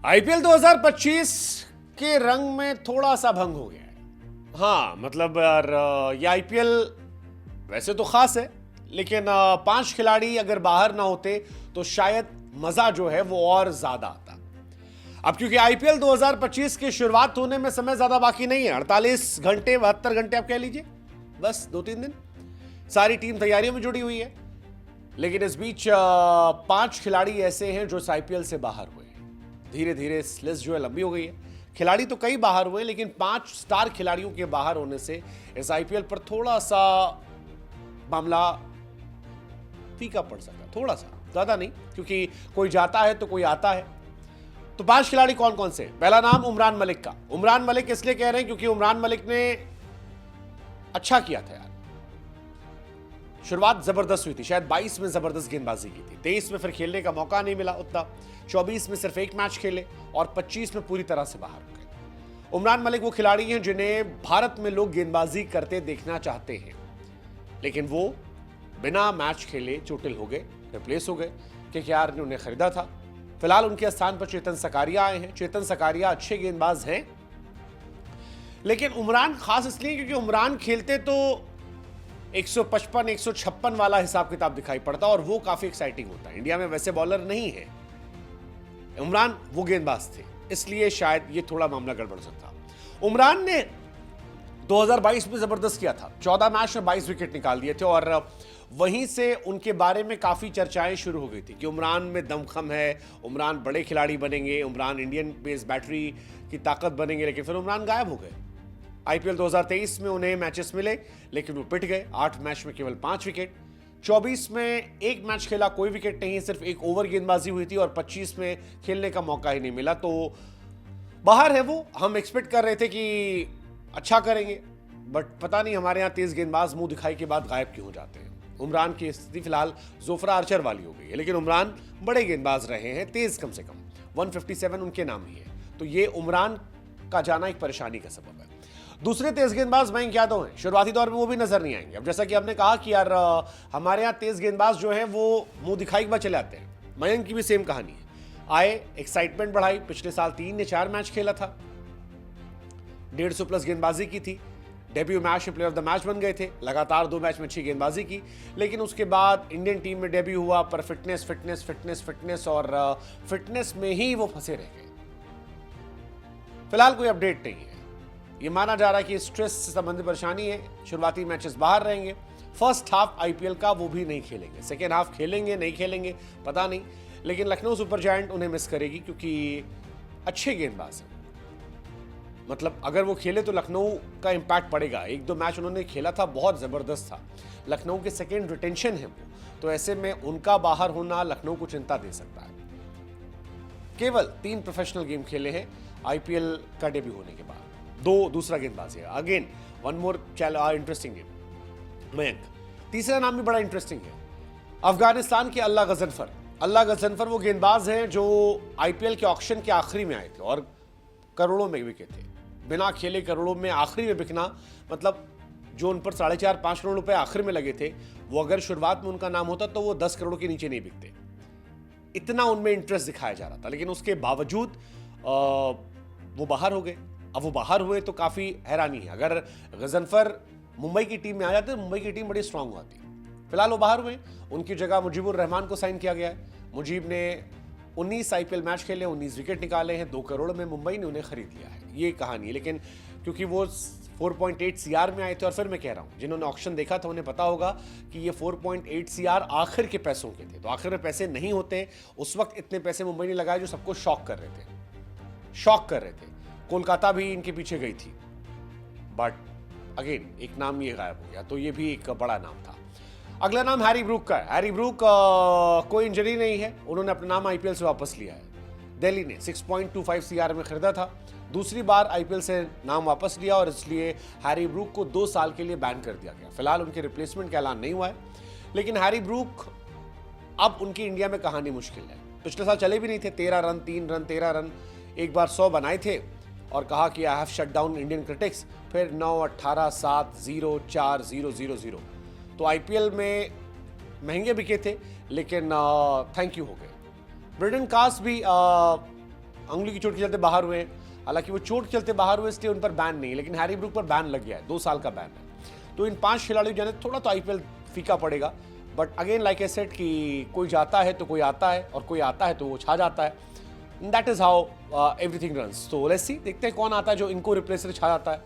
IPL 2025 के रंग में थोड़ा सा भंग हो गया है। हाँ मतलब यार ये आईपीएल वैसे तो खास है, लेकिन 5 खिलाड़ी अगर बाहर ना होते तो शायद मजा जो है वो और ज्यादा आता। अब क्योंकि आईपीएल 2025 की शुरुआत होने में समय ज्यादा बाकी नहीं है, 48 घंटे 72 घंटे आप कह लीजिए, बस 2-3 दिन। सारी टीम तैयारियों में जुड़ी हुई है, लेकिन इस बीच 5 खिलाड़ी ऐसे हैं जो इस आईपीएल से बाहर हुए। धीरे धीरे लिस्ट जो है लंबी हो गई है। खिलाड़ी तो कई बाहर हुए, लेकिन 5 स्टार खिलाड़ियों के बाहर होने से इस आईपीएल पर थोड़ा सा मामला फीका पड़ सका, थोड़ा सा, ज्यादा नहीं, क्योंकि कोई जाता है तो कोई आता है। तो 5 खिलाड़ी कौन कौन से? पहला नाम उमरान मलिक का। उमरान मलिक इसलिए कह रहे हैं क्योंकि उमरान मलिक ने अच्छा किया था यार। शुरुआत जबरदस्त हुई थी, शायद 22 में जबरदस्त गेंदबाजी की थी, 23 में फिर खेलने का मौका नहीं मिला उतना, 24 में सिर्फ एक मैच खेले और 25 में पूरी तरह से बाहर हो गए। उमरान मलिक वो खिलाड़ी हैं जिन्हें भारत में लोग गेंदबाजी करते देखना चाहते हैं, लेकिन वो बिना मैच खेले चोटिल हो गए, रिप्लेस हो गए। केकेआर ने उन्हें खरीदा था। फिलहाल उनके स्थान पर चेतन सकारिया आए हैं। चेतन सकारिया अच्छे गेंदबाज हैं, लेकिन उमरान खास इसलिए क्योंकि उमरान खेलते तो 155 156 वाला हिसाब किताब दिखाई पड़ता और वो काफी एक्साइटिंग होता है। इंडिया में वैसे बॉलर नहीं है, उमरान वो गेंदबाज थे, इसलिए शायद ये थोड़ा मामला गड़बड़ सकता। उमरान ने 2022 में जबरदस्त किया था, 14 मैच में 22 विकेट निकाल दिए थे और वहीं से उनके बारे में काफी चर्चाएं शुरू हो गई थी कि उमरान में दमखम है, उमरान बड़े खिलाड़ी बनेंगे, उमरान इंडियन पेस बैटरी की ताकत बनेंगे, लेकिन फिर उमरान गायब हो गए। आईपीएल 2023 में उन्हें मैचेस मिले, लेकिन वो पिट गए। 8 मैच में केवल 5 विकेट। 24 में एक मैच खेला, कोई विकेट नहीं, सिर्फ एक ओवर गेंदबाजी हुई थी और 25 में खेलने का मौका ही नहीं मिला, तो बाहर है वो। हम एक्सपेक्ट कर रहे थे कि अच्छा करेंगे, बट पता नहीं हमारे यहाँ तेज गेंदबाज मुंह दिखाई के बाद गायब क्यों हो जाते हैं। उमरान की स्थिति फिलहाल जोफ्रा आर्चर वाली हो गई है, लेकिन उमरान बड़े गेंदबाज रहे हैं, तेज कम से कम 157 उनके नाम ही है, तो ये उमरान का जाना एक परेशानी का सबब है। दूसरे तेज गेंदबाज मयंक यादव हैं। शुरुआती दौर में वो भी नजर नहीं आएंगे। अब जैसा कि हमने कहा कि यार हमारे यहाँ तेज गेंदबाज जो हैं वो मुंह दिखाई के बाद चले आते हैं, मयंक की भी सेम कहानी है। आए, एक्साइटमेंट बढ़ाई, पिछले साल 3 या 4 मैच खेला था, 150 प्लस गेंदबाजी की थी, डेब्यू मैच में प्लेयर ऑफ द मैच बन गए थे, लगातार 2 मैच में अच्छी गेंदबाजी की, लेकिन उसके बाद इंडियन टीम में डेब्यू हुआ पर फिटनेस फिटनेस फिटनेस फिटनेस और फिटनेस में ही वो फंसे रह गए। फिलहाल कोई अपडेट नहीं है। ये माना जा रहा है कि स्ट्रेस से संबंधित परेशानी है। शुरुआती मैचेस बाहर रहेंगे। फर्स्ट हाफ आईपीएल का वो भी नहीं खेलेंगे, सेकेंड हाफ खेलेंगे नहीं खेलेंगे पता नहीं, लेकिन लखनऊ सुपर जायंट उन्हें मिस करेगी क्योंकि अच्छे गेंदबाज हैं। मतलब अगर वो खेले तो लखनऊ का इंपैक्ट पड़ेगा। 1-2 मैच उन्होंने खेला था, बहुत जबरदस्त था। लखनऊ के सेकेंड रिटेंशन है वो, तो ऐसे में उनका बाहर होना लखनऊ को चिंता दे सकता है। केवल 3 प्रोफेशनल गेम खेले हैं आईपीएल का डेब्यू होने के बाद, 2 दूसरा गेंदबाज है। Again one more interesting game, Mayank. तीसरा नाम भी बड़ा इंटरेस्टिंग है, अफगानिस्तान के अल्लाह गजनफर। अल्लाह गजनफर वो गेंदबाज हैं जो आईपीएल के ऑक्शन के आखिरी में आए थे और करोड़ों में बिके थे। बिना खेले करोड़ों में आखिरी में बिकना, मतलब जो उन पर 4.5-5 करोड़ रुपए आखिर में लगे थे, वो अगर शुरुआत में उनका नाम होता तो वो 10 करोड़ के नीचे नहीं बिकते। इतना उनमें इंटरेस्ट दिखाया जा रहा था, लेकिन उसके बावजूद वो बाहर हो गए। अब वो बाहर हुए तो काफी हैरानी है। अगर गजनफर मुंबई की टीम में आ जाते तो मुंबई की टीम बड़ी स्ट्रांग होती। फिलहाल वो बाहर हुए, उनकी जगह मुजीबुर रहमान को साइन किया गया है। मुजीब ने 19 आईपीएल मैच खेले, 19 विकेट निकाले हैं, 2 करोड़ में मुंबई ने उन्हें खरीद लिया है, ये कहानी है। लेकिन क्योंकि वो 4.8 सीआर में आए थे, और फिर मैं कह रहा हूं जिन्होंने ऑक्शन देखा था उन्हें पता होगा कि ये 4.8 सीआर आखिर के पैसों के थे, तो आखिर में पैसे नहीं होते। उस वक्त इतने पैसे मुंबई ने लगाए जो सबको शॉक कर रहे थे। कोलकाता भी इनके पीछे गई थी, बट अगेन एक नाम ये गायब हो गया, तो ये भी एक बड़ा नाम था। अगला नाम हैरी ब्रूक का है। हैरी ब्रूक कोई इंजरी नहीं है, उन्होंने अपना नाम आईपीएल से वापस लिया है। दिल्ली ने 6.25 सीआर में खरीदा था, दूसरी बार आईपीएल से नाम वापस लिया और इसलिए हैरी ब्रूक को 2 साल के लिए बैन कर दिया गया। फिलहाल उनके रिप्लेसमेंट का ऐलान नहीं हुआ है, लेकिन हैरी ब्रूक अब उनकी इंडिया में कहानी मुश्किल है। पिछले साल चले भी नहीं थे, 13 रन 3 रन 13 रन, एक बार 100 बनाए थे और कहा कि I have shut down Indian critics, फिर 9 18 7 0 4 0 0 0। तो आईपीएल में महंगे बिके थे, लेकिन थैंक यू हो गए। ब्रेडन कास भी अंगुली की चोट के चलते बाहर हुए हैं। हालांकि वो चोट के चलते बाहर हुए इसलिए उन पर बैन नहीं है, लेकिन हैरी ब्रूक पर बैन लग गया है, 2 साल का बैन है। तो इन 5 खिलाड़ियों जाने थोड़ा तो आईपीएल फीका पड़ेगा, but again like I said कि कोई जाता है तो कोई आता है, और कोई आता है तो वो छा जाता है। That is how everything runs. तो लेट्स सी, देखते हैं कौन आता है जो इनको रिप्लेस छा जाता है।